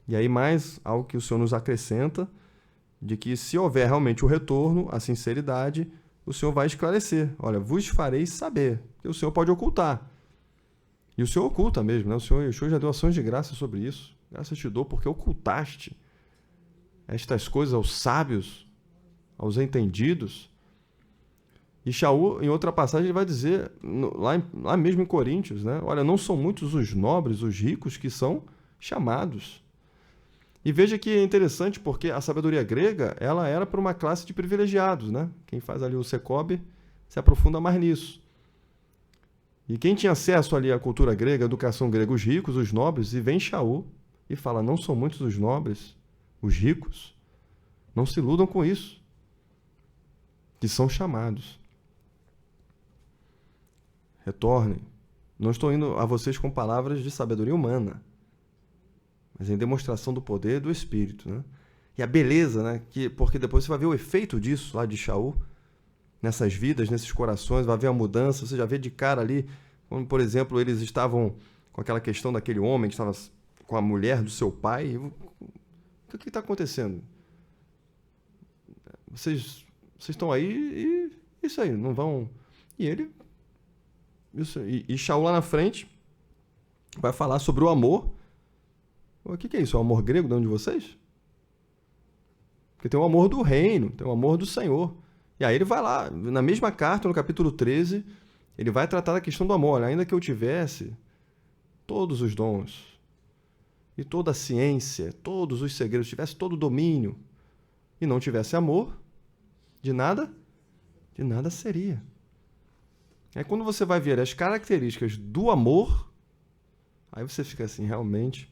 E aí mais algo que o Senhor nos acrescenta, de que se houver realmente o retorno, a sinceridade, o Senhor vai esclarecer. Olha, vos farei saber. Porque o Senhor pode ocultar. E o Senhor oculta mesmo, né? O Senhor Yeshua já deu ações de graça sobre isso. Graças te dou porque ocultaste estas coisas aos sábios, aos entendidos. E Shaul, em outra passagem, ele vai dizer, lá mesmo em Coríntios, né? Olha, não são muitos os nobres, os ricos que são chamados. E veja que é interessante porque a sabedoria grega, ela era para uma classe de privilegiados, né? Quem faz ali o Secob se aprofunda mais nisso. E quem tinha acesso ali à cultura grega, à educação grega, os ricos, os nobres, e vem Shaul e fala, não são muitos os nobres, os ricos, não se iludam com isso, que são chamados. Retornem. Não estou indo a vocês com palavras de sabedoria humana, mas em demonstração do poder do Espírito, né? E a beleza, né? Porque depois você vai ver o efeito disso lá de Shaul, nessas vidas, nesses corações, vai ver a mudança, você já vê de cara ali, quando, por exemplo, eles estavam com aquela questão daquele homem que estava com a mulher do seu pai. O que está acontecendo? Vocês estão aí e isso aí, não vão... E ele... E Shaul lá na frente vai falar sobre o amor. O que é isso? É o amor grego de onde de vocês? Porque tem o amor do reino, tem o amor do Senhor. E aí ele vai lá, na mesma carta, no capítulo 13, ele vai tratar da questão do amor. Olha, ainda que eu tivesse todos os dons, e toda a ciência, todos os segredos, tivesse todo o domínio, e não tivesse amor, de nada seria. É quando você vai ver as características do amor, aí você fica assim, realmente,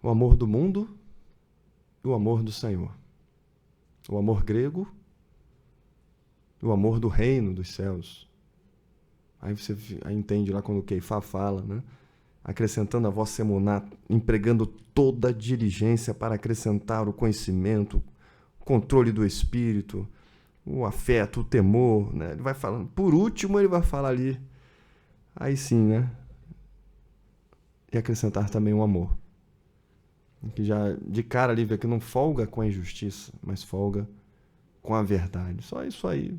o amor do mundo e o amor do Senhor. O amor grego e o amor do reino dos céus. Aí você entende lá quando o Keifá fala, né? Acrescentando a vossa emuná, empregando toda a diligência para acrescentar o conhecimento, o controle do espírito, o afeto, o temor, né? Ele vai falando. Por último, ele vai falar ali, aí sim, né? E acrescentar também o amor. Que já de cara ali vê que não folga com a injustiça, mas folga com a verdade. Só isso aí.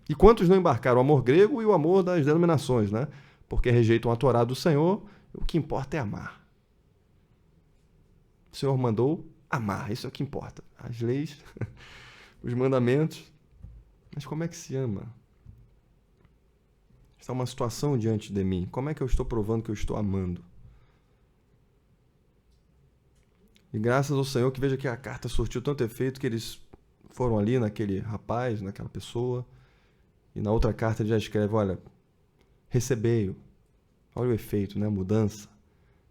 E quantos não embarcaram o amor grego e o amor das denominações, né? Porque rejeitam a Torá do Senhor, o que importa é amar. O Senhor mandou amar, isso é o que importa. As leis, os mandamentos. Mas como é que se ama? Está uma situação diante de mim. Como é que eu estou provando que eu estou amando? E graças ao Senhor que veja que a carta surtiu tanto efeito que eles foram ali naquele rapaz, naquela pessoa, e na outra carta ele já escreve, olha, recebei-o. Olha o efeito, né? A mudança.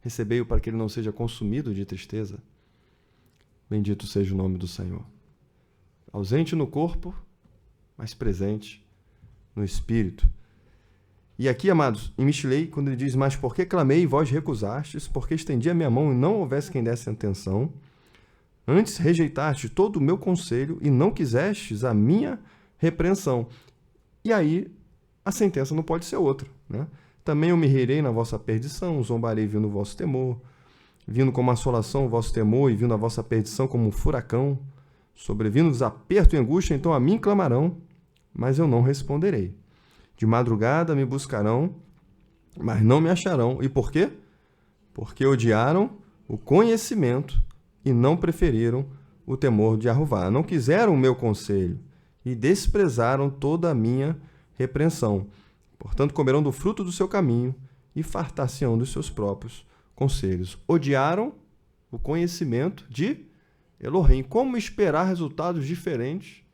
Recebei-o para que ele não seja consumido de tristeza. Bendito seja o nome do Senhor. Ausente no corpo, mas presente no espírito. E aqui, amados, em Michelei, quando ele diz, mas por que clamei e vós recusastes, porque estendi a minha mão e não houvesse quem desse atenção, antes rejeitaste todo o meu conselho e não quisestes a minha repreensão. E aí, a sentença não pode ser outra, né? Também eu me rirei na vossa perdição, zombarei vindo o vosso temor, vindo como assolação o vosso temor e vindo a vossa perdição como um furacão, sobrevindo-vos aperto e angústia, então a mim clamarão, mas eu não responderei. De madrugada me buscarão, mas não me acharão. E por quê? Porque odiaram o conhecimento e não preferiram o temor de Jeová. Não quiseram o meu conselho e desprezaram toda a minha repreensão. Portanto, comerão do fruto do seu caminho e fartar-se-ão dos seus próprios conselhos. Odiaram o conhecimento de Elohim. Como esperar resultados diferentes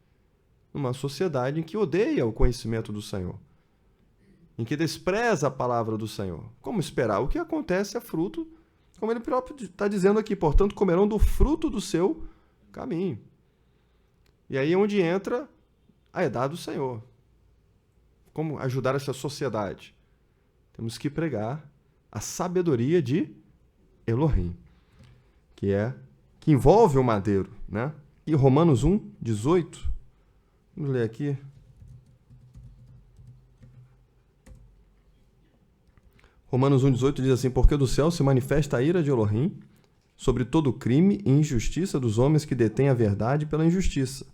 numa sociedade em que odeia o conhecimento do Senhor? Em que despreza a palavra do Senhor. Como esperar? O que acontece é fruto, como ele próprio está dizendo aqui, portanto, comerão do fruto do seu caminho. E aí é onde entra a edade do Senhor. Como ajudar essa sociedade? Temos que pregar a sabedoria de Elohim, que envolve o madeiro, né? E Romanos 1, 18, vamos ler aqui. Romanos 1,18 diz assim, porque do céu se manifesta a ira de Elohim sobre todo crime e injustiça dos homens que detêm a verdade pela injustiça.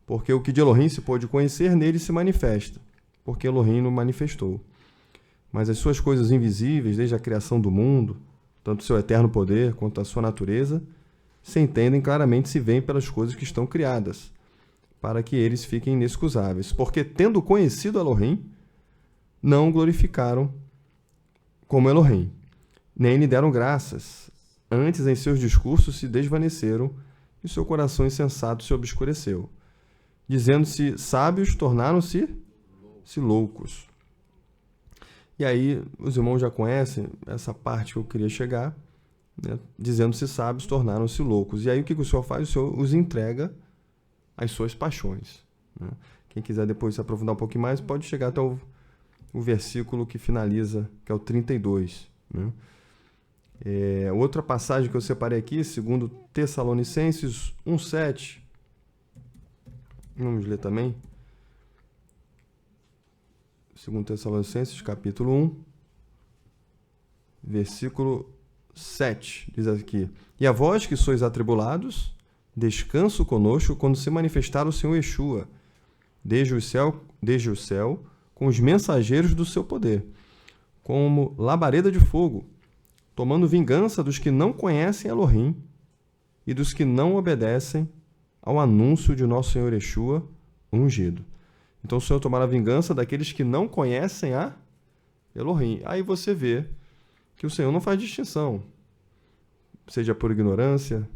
Porque o que de Elohim se pôde conhecer, nele se manifesta, porque Elohim não manifestou. Mas as suas coisas invisíveis, desde a criação do mundo, tanto o seu eterno poder quanto a sua natureza, se entendem claramente, se veem pelas coisas que estão criadas, para que eles fiquem inexcusáveis. Porque, tendo conhecido Elohim, não o glorificaram como Elohim, nem lhe deram graças, Antes, em seus discursos se desvaneceram e seu coração insensato se obscureceu. Dizendo-se sábios, tornaram-se loucos. E aí, os irmãos já conhecem essa parte que eu queria chegar, né? Dizendo-se sábios, tornaram-se loucos. E aí, o que o Senhor faz? O Senhor os entrega às suas paixões, né? Quem quiser depois se aprofundar um pouquinho mais, pode chegar até o versículo que finaliza, que é o 32, né? Outra passagem que eu separei aqui, segundo Tessalonicenses 1:7. Vamos ler também. Segundo Tessalonicenses, capítulo 1, versículo 7. Diz aqui: E a vós que sois atribulados, descanso conosco quando se manifestar o Senhor Yeshua, desde o céu, com os mensageiros do seu poder, como labareda de fogo, tomando vingança dos que não conhecem Elohim e dos que não obedecem ao anúncio de nosso Senhor Yeshua ungido. Então o Senhor tomará vingança daqueles que não conhecem a Elohim. Aí você vê que o Senhor não faz distinção, seja por ignorância,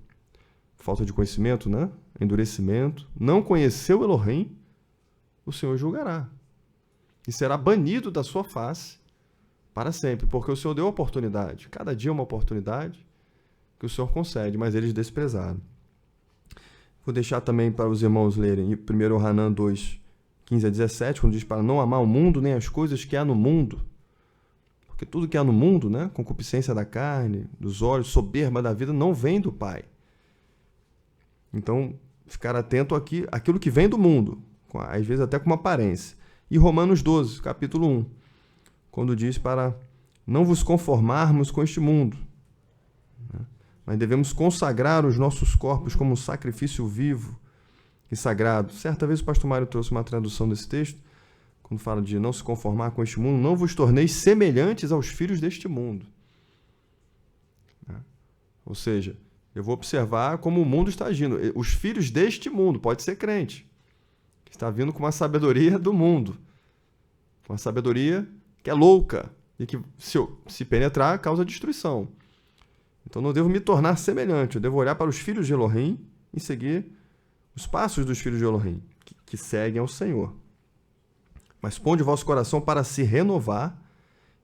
falta de conhecimento, né? Endurecimento. Não conheceu Elohim, o Senhor julgará. E será banido da sua face para sempre, porque o Senhor deu oportunidade. Cada dia uma oportunidade que o Senhor concede, mas eles desprezaram. Vou deixar também para os irmãos lerem 1 Hanan 2, 15 a 17, quando diz para não amar o mundo nem as coisas que há no mundo. Porque tudo que há no mundo, né, concupiscência da carne, dos olhos, soberba da vida, não vem do Pai. Então, ficar atento aqui, àquilo que vem do mundo, às vezes até com uma aparência. E Romanos 12, capítulo 1, quando diz para não vos conformarmos com este mundo, né, mas devemos consagrar os nossos corpos como um sacrifício vivo e sagrado. Certa vez o pastor Mário trouxe uma tradução desse texto, quando fala de não se conformar com este mundo, não vos torneis semelhantes aos filhos deste mundo. Ou seja, eu vou observar como o mundo está agindo. Os filhos deste mundo, pode ser crente, que está vindo com uma sabedoria do mundo, uma sabedoria que é louca e que, se penetrar, causa destruição. Então não devo me tornar semelhante, eu devo olhar para os filhos de Elohim e seguir os passos dos filhos de Elohim, que seguem ao Senhor. Mas ponde o vosso coração para se renovar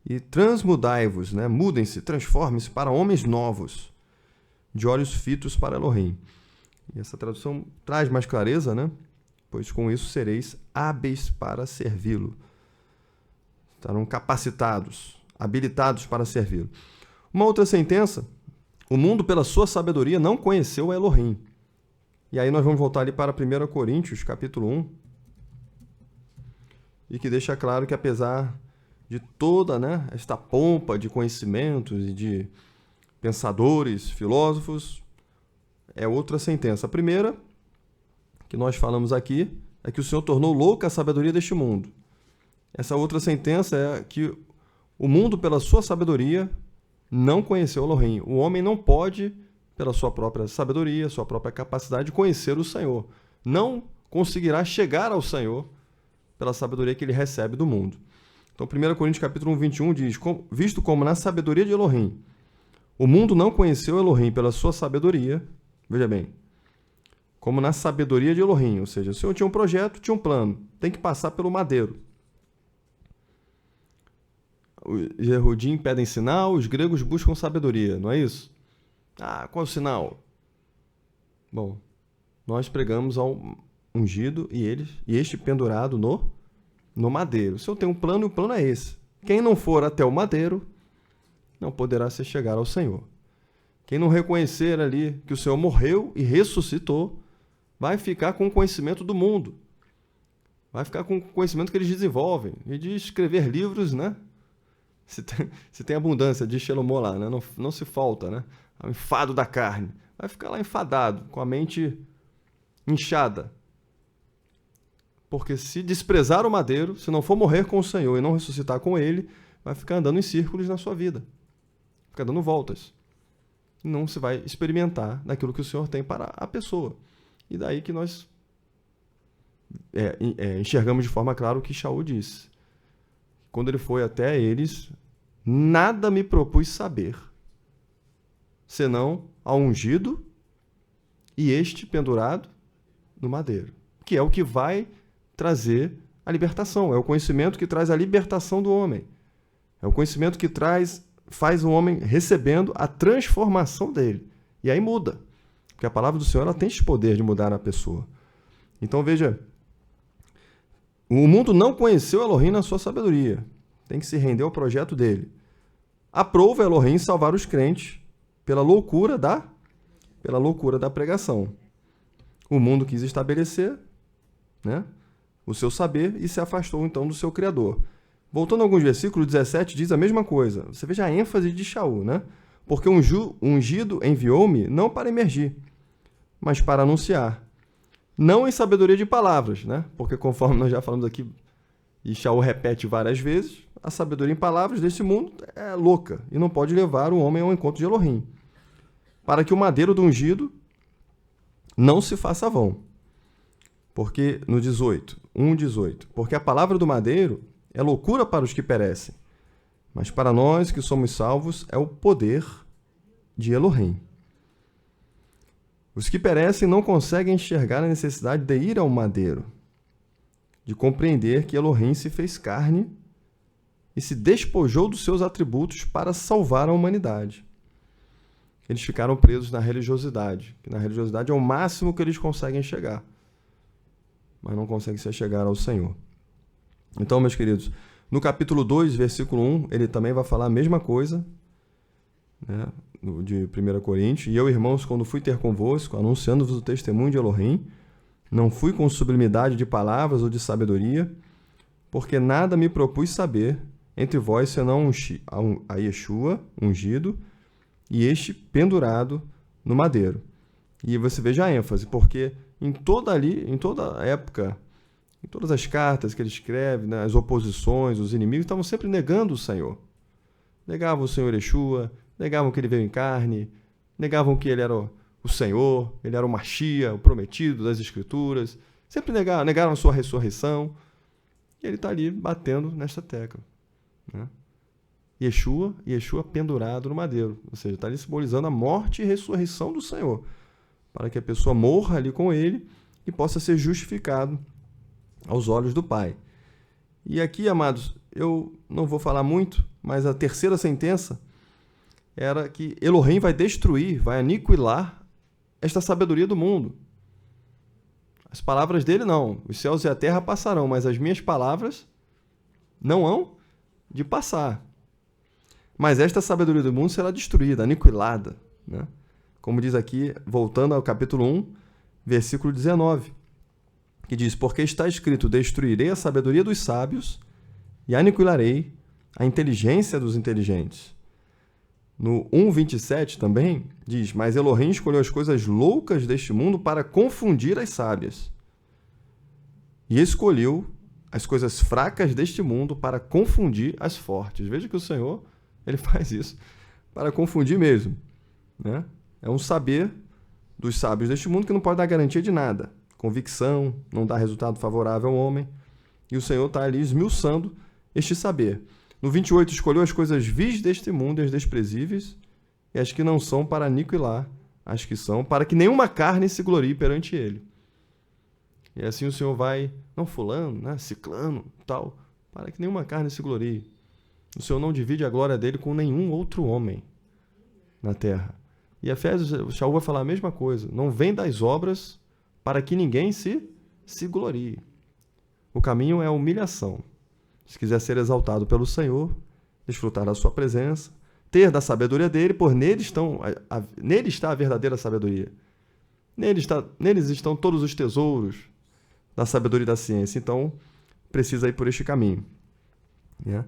e transmudai-vos, né? Mudem-se, transformem-se para homens novos, de olhos fitos para Elohim. E essa tradução traz mais clareza, né? Pois com isso sereis hábeis para servi-lo. Estarão capacitados, habilitados para servi-lo. Uma outra sentença: o mundo, pela sua sabedoria, não conheceu a Elohim. E aí nós vamos voltar ali para 1 Coríntios, capítulo 1, e que deixa claro que apesar de toda, né, esta pompa de conhecimentos e de pensadores, filósofos, é outra sentença. A primeira, que nós falamos aqui, é que o Senhor tornou louca a sabedoria deste mundo. Essa outra sentença é que o mundo, pela sua sabedoria, não conheceu Elohim. O homem não pode, pela sua própria sabedoria, sua própria capacidade, conhecer o Senhor. Não conseguirá chegar ao Senhor pela sabedoria que ele recebe do mundo. Então, 1 Coríntios capítulo 1, 21 diz: visto como na sabedoria de Elohim, o mundo não conheceu Elohim pela sua sabedoria, veja bem, como na sabedoria de Elohim, ou seja, o Senhor tinha um projeto, tinha um plano, tem que passar pelo madeiro. Os Yehudim pedem sinal, os gregos buscam sabedoria, não é isso? Ah, qual é o sinal? Bom, nós pregamos ao ungido e este pendurado no madeiro. O Senhor tem um plano e o plano é esse. Quem não for até o madeiro não poderá se chegar ao Senhor. Quem não reconhecer ali que o Senhor morreu e ressuscitou vai ficar com o conhecimento do mundo. Vai ficar com o conhecimento que eles desenvolvem e de escrever livros, né? Se tem abundância de Shelomó lá, né? Não se falta, né? O enfado da carne. Vai ficar lá enfadado, com a mente inchada. Porque se desprezar o madeiro, se não for morrer com o Senhor e não ressuscitar com ele, vai ficar andando em círculos na sua vida. Ficar dando voltas. Não se vai experimentar naquilo que o Senhor tem para a pessoa. E daí que nós enxergamos de forma clara o que Shaul disse. Quando ele foi até eles, nada me propus saber, senão ao ungido e este pendurado no madeiro, que é o que vai trazer a libertação, é o conhecimento que traz a libertação do homem, é o conhecimento que faz o homem recebendo a transformação dele, e aí muda, porque a palavra do Senhor ela tem esse poder de mudar a pessoa. Então veja, o mundo não conheceu Elohim na sua sabedoria, tem que se render ao projeto dele. Aprova Elohim salvar os crentes pela loucura da pregação. O mundo quis estabelecer, né, o seu saber e se afastou então do seu Criador. Voltando a alguns versículos, 17 diz a mesma coisa. Você veja a ênfase de Shaul, né? Porque o ungido enviou-me não para emergir, mas para anunciar. Não em sabedoria de palavras, né? Porque conforme nós já falamos aqui, e Shaul repete várias vezes, a sabedoria em palavras desse mundo é louca e não pode levar o homem ao encontro de Elohim. Para que o madeiro do ungido não se faça vão. Porque, no 1:18, porque a palavra do madeiro é loucura para os que perecem, mas para nós que somos salvos é o poder de Elohim. Os que perecem não conseguem enxergar a necessidade de ir ao madeiro, de compreender que Elohim se fez carne e se despojou dos seus atributos para salvar a humanidade. Eles ficaram presos na religiosidade, que na religiosidade é o máximo que eles conseguem chegar, mas não conseguem se chegar ao Senhor. Então, meus queridos, no capítulo 2, versículo 1, ele também vai falar a mesma coisa, né, de 1 Coríntios. E eu, irmãos, quando fui ter convosco, anunciando-vos o testemunho de Elohim, não fui com sublimidade de palavras ou de sabedoria, porque nada me propus saber entre vós, senão a Yeshua, ungido, e este pendurado no madeiro. E você veja a ênfase, porque em toda a época, em todas as cartas que ele escreve, né, as oposições, os inimigos estavam sempre negando o Senhor. Negavam o Senhor Yeshua, negavam que ele veio em carne, negavam que ele era o Senhor, ele era o Machia, o prometido das Escrituras. Sempre negaram a sua ressurreição. E ele está ali batendo nesta tecla, né? Yeshua pendurado no madeiro. Ou seja, está ali simbolizando a morte e ressurreição do Senhor, para que a pessoa morra ali com ele e possa ser justificado aos olhos do Pai. E aqui, amados, eu não vou falar muito, mas a terceira sentença era que Elohim vai destruir, vai aniquilar esta sabedoria do mundo. As palavras dele não. Os céus e a terra passarão, mas as minhas palavras não hão de passar. Mas esta sabedoria do mundo será destruída, aniquilada, né? Como diz aqui, voltando ao capítulo 1, versículo 19, que diz: porque está escrito, destruirei a sabedoria dos sábios e aniquilarei a inteligência dos inteligentes. No 1:27 também diz: mas Elohim escolheu as coisas loucas deste mundo para confundir as sábias, e escolheu as coisas fracas deste mundo para confundir as fortes. Veja que o Senhor, ele faz isso para confundir mesmo, né? É um saber dos sábios deste mundo que não pode dar garantia de nada. Convicção, não dá resultado favorável ao homem. E o Senhor está ali esmiuçando este saber. No 28, escolheu as coisas vis deste mundo e as desprezíveis, e as que não são para aniquilar as que são, para que nenhuma carne se glorie perante ele. E assim o Senhor vai, não fulano, né, ciclano, tal, para que nenhuma carne se glorie. O Senhor não divide a glória dele com nenhum outro homem na terra. E Efésios, Shaul vai falar a mesma coisa. Não vem das obras para que ninguém se glorie. O caminho é a humilhação. Se quiser ser exaltado pelo Senhor, desfrutar da sua presença, ter da sabedoria dele, por nele está a verdadeira sabedoria. Neles estão todos os tesouros da sabedoria e da ciência. Então, precisa ir por este caminho, né?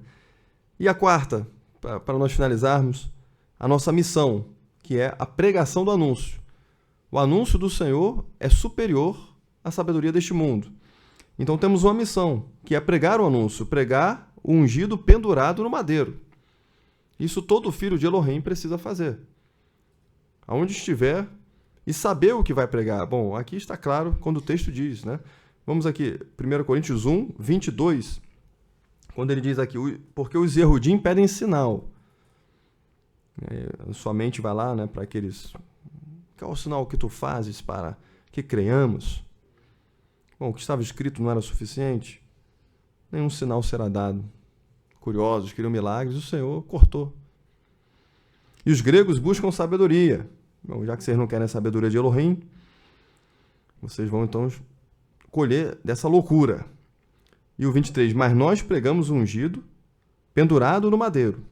E a quarta, para nós finalizarmos, a nossa missão, que é a pregação do anúncio. O anúncio do Senhor é superior à sabedoria deste mundo. Então temos uma missão, que é pregar o anúncio, pregar o ungido pendurado no madeiro. Isso todo filho de Elohim precisa fazer. Aonde estiver, e saber o que vai pregar. Bom, aqui está claro quando o texto diz, né? Vamos aqui, 1 Coríntios 1, 22, quando ele diz aqui, porque os Yehudim pedem sinal. Sua mente vai lá, né, para aqueles... Qual é o sinal que tu fazes para que creiamos? Bom, o que estava escrito não era suficiente? Nenhum sinal será dado. Curiosos, queriam milagres, o Senhor cortou. E os gregos buscam sabedoria. Bom, já que vocês não querem a sabedoria de Elohim, vocês vão então colher dessa loucura. E o 23, mas nós pregamos o ungido pendurado no madeiro,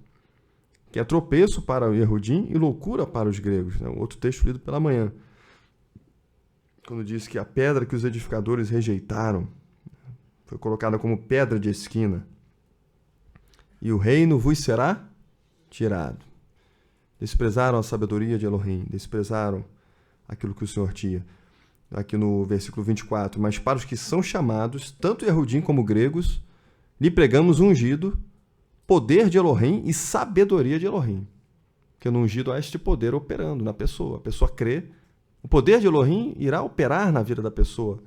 que é tropeço para o Yehudim e loucura para os gregos. Né? Outro texto lido pela manhã, quando diz que a pedra que os edificadores rejeitaram foi colocada como pedra de esquina, e o reino vos será tirado. Desprezaram a sabedoria de Elohim, desprezaram aquilo que o Senhor tinha. Aqui no versículo 24, mas para os que são chamados, tanto Yehudim como gregos, lhe pregamos ungido, poder de Elohim e sabedoria de Elohim. Porque no ungido há este poder operando na pessoa. A pessoa crê, o poder de Elohim irá operar na vida da pessoa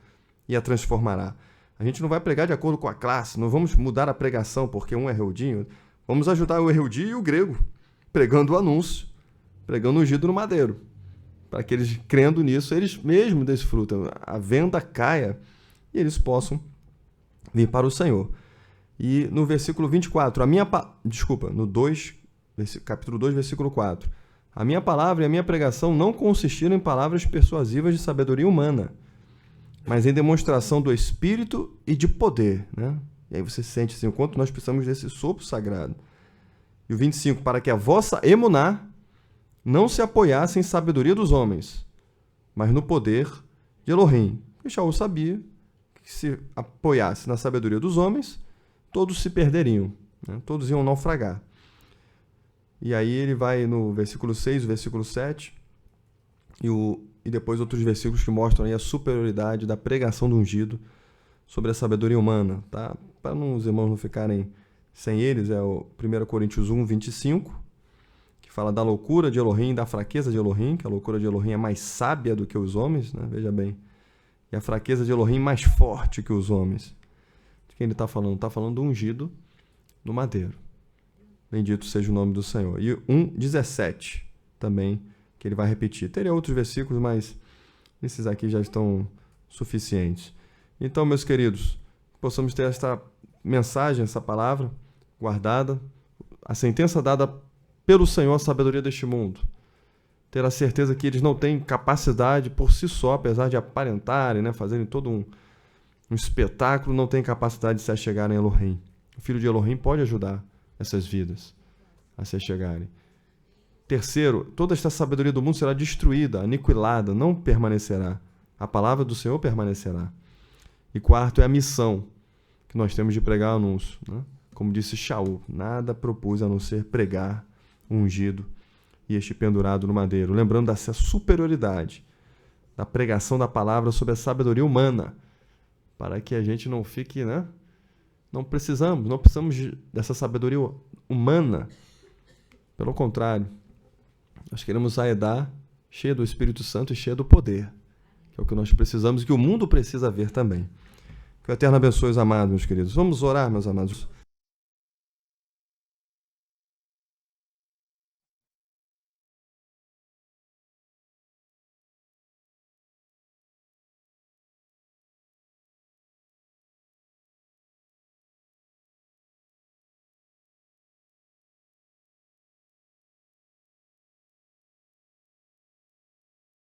e a transformará. A gente não vai pregar de acordo com a classe, não vamos mudar a pregação porque um é Yehudim. Vamos ajudar o Yehudim e o grego, pregando o anúncio, pregando o ungido no madeiro. Para que eles, crendo nisso, eles mesmos desfrutam, a venda caia e eles possam vir para o Senhor. E no versículo 24, capítulo 2, versículo 4, a minha palavra e a minha pregação não consistiram em palavras persuasivas de sabedoria humana, mas em demonstração do Espírito e de poder. Né? E aí você sente assim, o quanto nós precisamos desse sopro sagrado. E o 25, para que a vossa emuná não se apoiasse em sabedoria dos homens, mas no poder de Elohim. E Shaul sabia que se apoiasse na sabedoria dos homens, todos se perderiam, né? Todos iam naufragar. E aí ele vai no versículo 6, versículo 7, e depois outros versículos que mostram aí a superioridade da pregação do ungido sobre a sabedoria humana. Tá? Para os irmãos não ficarem sem eles, é o 1 Coríntios 1, 25, que fala da loucura de Elohim, da fraqueza de Elohim, que a loucura de Elohim é mais sábia do que os homens, né? Veja bem. E a fraqueza de Elohim mais forte que os homens. De quem ele está falando? Está falando do ungido do madeiro. Bendito seja o nome do Senhor. E 1:17 também, que ele vai repetir. Teria outros versículos, mas esses aqui já estão suficientes. Então, meus queridos, possamos ter esta mensagem, essa palavra guardada, a sentença dada pelo Senhor à sabedoria deste mundo. Ter a certeza que eles não têm capacidade por si só, apesar de aparentarem, né, fazerem todo um espetáculo, não têm capacidade de se achegarem a Elohim. O Filho de Elohim pode ajudar essas vidas a se achegarem. Terceiro, toda esta sabedoria do mundo será destruída, aniquilada, não permanecerá. A palavra do Senhor permanecerá. E quarto é a missão que nós temos de pregar o anúncio. Né? Como disse Shaul, nada propus a não ser pregar o ungido e este pendurado no madeiro. Lembrando dessa superioridade da pregação da palavra sobre a sabedoria humana, para que a gente não fique, né? Não precisamos dessa sabedoria humana. Pelo contrário, nós queremos a Edá cheia do Espírito Santo e cheia do poder, que é o que nós precisamos e que o mundo precisa ver também. Que o Eterno abençoe os amados, meus queridos. Vamos orar, meus amados.